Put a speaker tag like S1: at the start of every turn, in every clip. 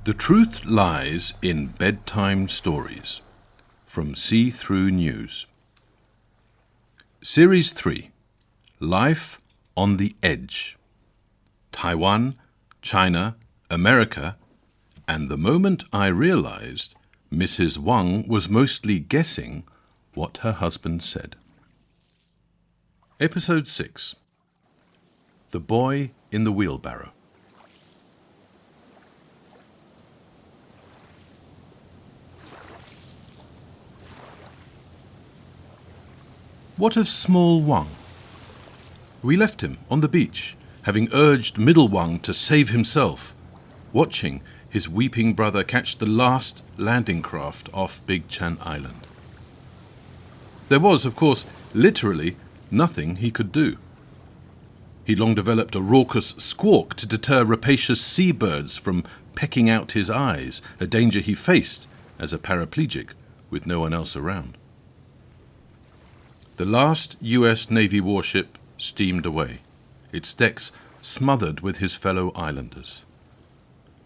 S1: The Truth Lies in Bedtime Stories from See-Through News. Series 3, Life on the Edge. Taiwan, China, America, and the moment I realized Mrs. Wang was mostly guessing what her husband said. Episode 6, The Boy in the Wheelbarrow. What of Small Wang? We left him on the beach, having urged Middle Wang to save himself, watching his weeping brother catch the last landing craft off Big Chen Island. There was, of course, literally nothing he could do. He'd long developed a raucous squawk to deter rapacious seabirds from pecking out his eyes, a danger he faced as a paraplegic with no one else around. The last U.S. Navy warship steamed away, its decks smothered with his fellow islanders.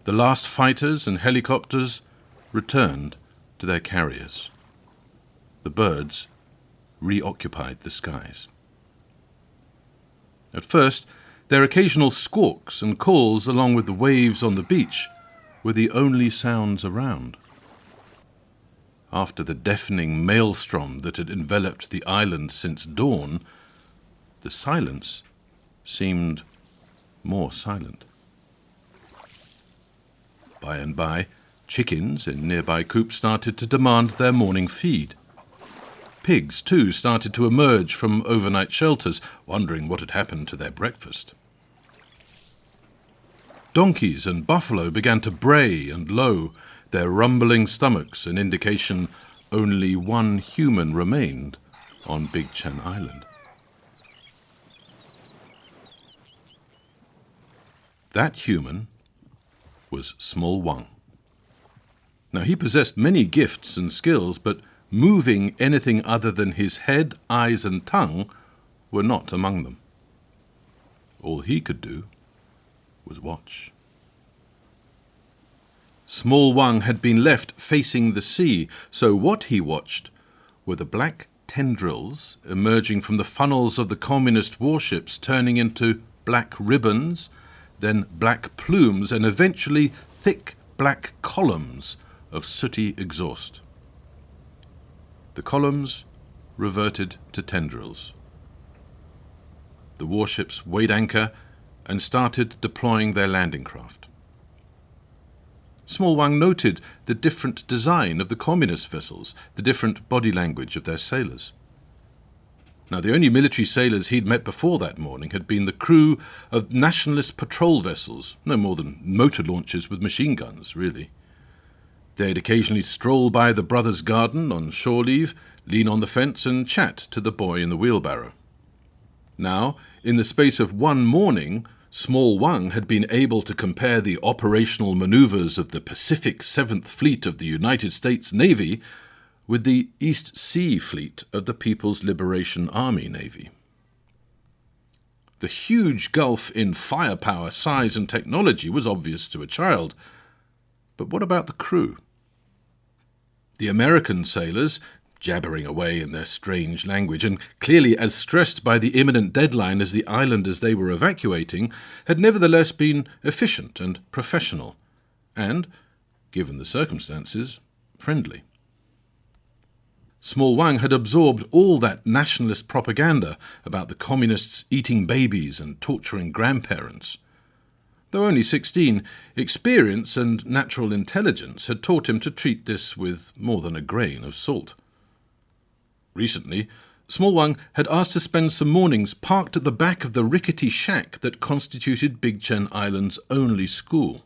S1: The last fighters and helicopters returned to their carriers. The birds reoccupied the skies. At first, their occasional squawks and calls along with the waves on the beach were the only sounds around. After the deafening maelstrom that had enveloped the island since dawn, the silence seemed more silent. By and by, chickens in nearby coops started to demand their morning feed. Pigs, too, started to emerge from overnight shelters, wondering what had happened to their breakfast. Donkeys and buffalo began to bray and low, their rumbling stomachs an indication only one human remained on Big Chen Island. That human was Small Wang. Now, he possessed many gifts and skills, but moving anything other than his head, eyes, and tongue were not among them. All he could do was watch. Small Wang had been left facing the sea, so what he watched were the black tendrils emerging from the funnels of the communist warships, turning into black ribbons, then black plumes, and eventually thick black columns of sooty exhaust. The columns reverted to tendrils. The warships weighed anchor and started deploying their landing craft. Small Wang noted the different design of the communist vessels, the different body language of their sailors. Now, the only military sailors he'd met before that morning had been the crew of nationalist patrol vessels, no more than motor launchers with machine guns, really. They'd occasionally stroll by the brothers' garden on shore leave, lean on the fence and chat to the boy in the wheelbarrow. Now, in the space of one morning, Small Wang had been able to compare the operational maneuvers of the Pacific 7th Fleet of the United States Navy with the East Sea Fleet of the People's Liberation Army Navy. The huge gulf in firepower, size, and technology was obvious to a child. But what about the crew? The American sailors, jabbering away in their strange language, and clearly as stressed by the imminent deadline as the islanders they were evacuating, had nevertheless been efficient and professional, and, given the circumstances, friendly. Small Wang had absorbed all that nationalist propaganda about the communists eating babies and torturing grandparents. Though only 16, experience and natural intelligence had taught him to treat this with more than a grain of salt. Recently, Small Wang had asked to spend some mornings parked at the back of the rickety shack that constituted Big Chen Island's only school.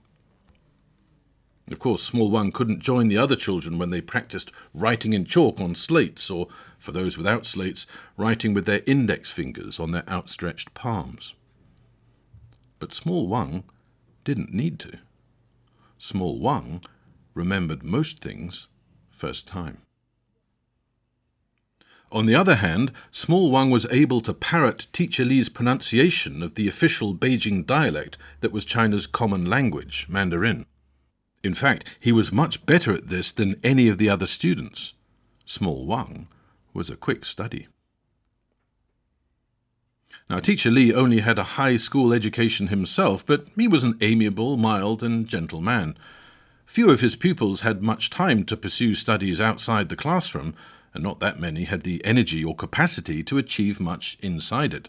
S1: Of course, Small Wang couldn't join the other children when they practiced writing in chalk on slates, or, for those without slates, writing with their index fingers on their outstretched palms. But Small Wang didn't need to. Small Wang remembered most things first time. On the other hand, Small Wang was able to parrot Teacher Li's pronunciation of the official Beijing dialect that was China's common language, Mandarin. In fact, he was much better at this than any of the other students. Small Wang was a quick study. Now, Teacher Li only had a high school education himself, but he was an amiable, mild, and gentle man. Few of his pupils had much time to pursue studies outside the classroom, and not that many had the energy or capacity to achieve much inside it.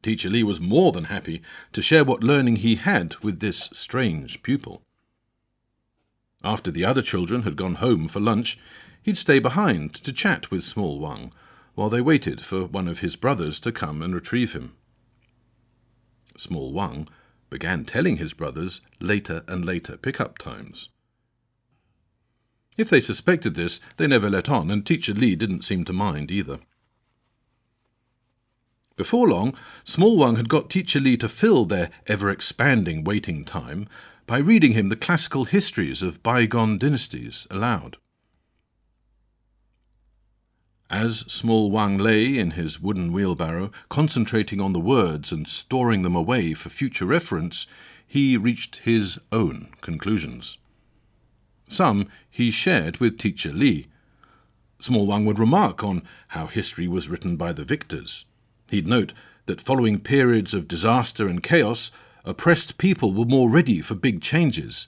S1: Teacher Li was more than happy to share what learning he had with this strange pupil. After the other children had gone home for lunch, he'd stay behind to chat with Small Wang, while they waited for one of his brothers to come and retrieve him. Small Wang began telling his brothers later and later pick-up times. If they suspected this, they never let on, and Teacher Li didn't seem to mind either. Before long, Small Wang had got Teacher Li to fill their ever-expanding waiting time by reading him the classical histories of bygone dynasties aloud. As Small Wang lay in his wooden wheelbarrow, concentrating on the words and storing them away for future reference, he reached his own conclusions. Some he shared with Teacher Li. Small Wang would remark on how history was written by the victors. He'd note that following periods of disaster and chaos, oppressed people were more ready for big changes.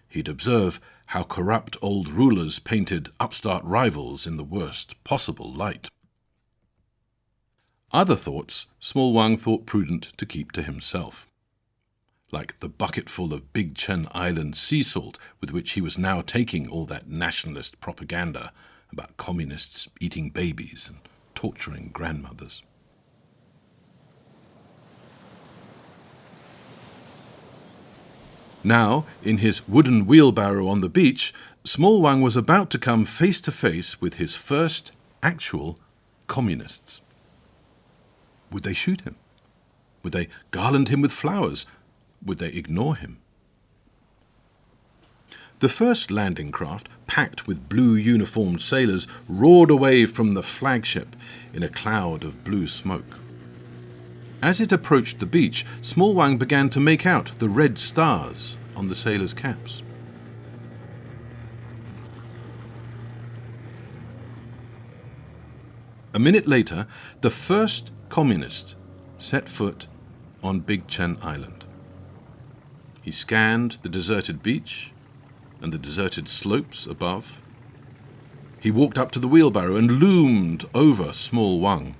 S1: He'd observe how corrupt old rulers painted upstart rivals in the worst possible light. Other thoughts Small Wang thought prudent to keep to himself, like the bucketful of Big Chen Island sea salt with which he was now taking all that nationalist propaganda about communists eating babies and torturing grandmothers. Now, in his wooden wheelbarrow on the beach, Small Wang was about to come face to face with his first actual communists. Would they shoot him? Would they garland him with flowers? Would they ignore him? The first landing craft, packed with blue-uniformed sailors, roared away from the flagship in a cloud of blue smoke. As it approached the beach, Small Wang began to make out the red stars on the sailors' caps. A minute later, the first communist set foot on Big Chen Island. He scanned the deserted beach and the deserted slopes above. He walked up to the wheelbarrow and loomed over Small Wang.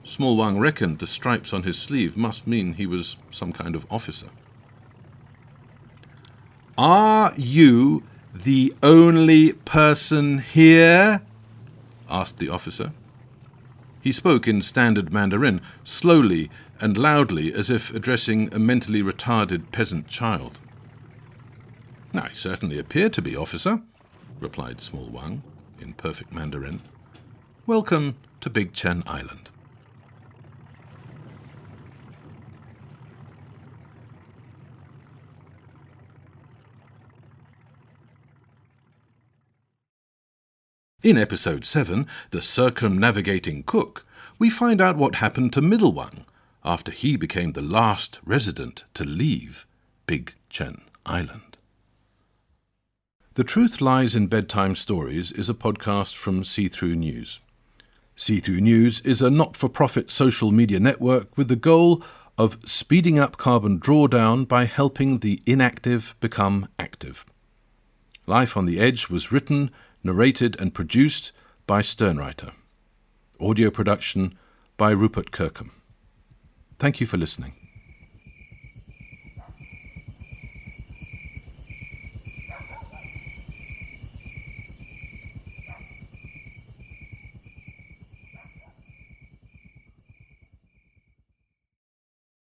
S1: Small Wang reckoned the stripes on his sleeve must mean he was some kind of officer. "Are you the only person here?" asked the officer. He spoke in standard Mandarin, slowly and loudly, as if addressing a mentally retarded peasant child. "I certainly appear to be, officer," replied Small Wang in perfect Mandarin. "Welcome to Big Chen Island." In Episode 7, The Circumnavigating Cook, we find out what happened to Middle Wang after he became the last resident to leave Big Chen Island. The Truth Lies in Bedtime Stories is a podcast from See-Through News. See-Through News is a not-for-profit social media network with the goal of speeding up carbon drawdown by helping the inactive become active. Life on the Edge was written, narrated and produced by SternWriter. Audio production by Rupert Kirkham. Thank you for listening.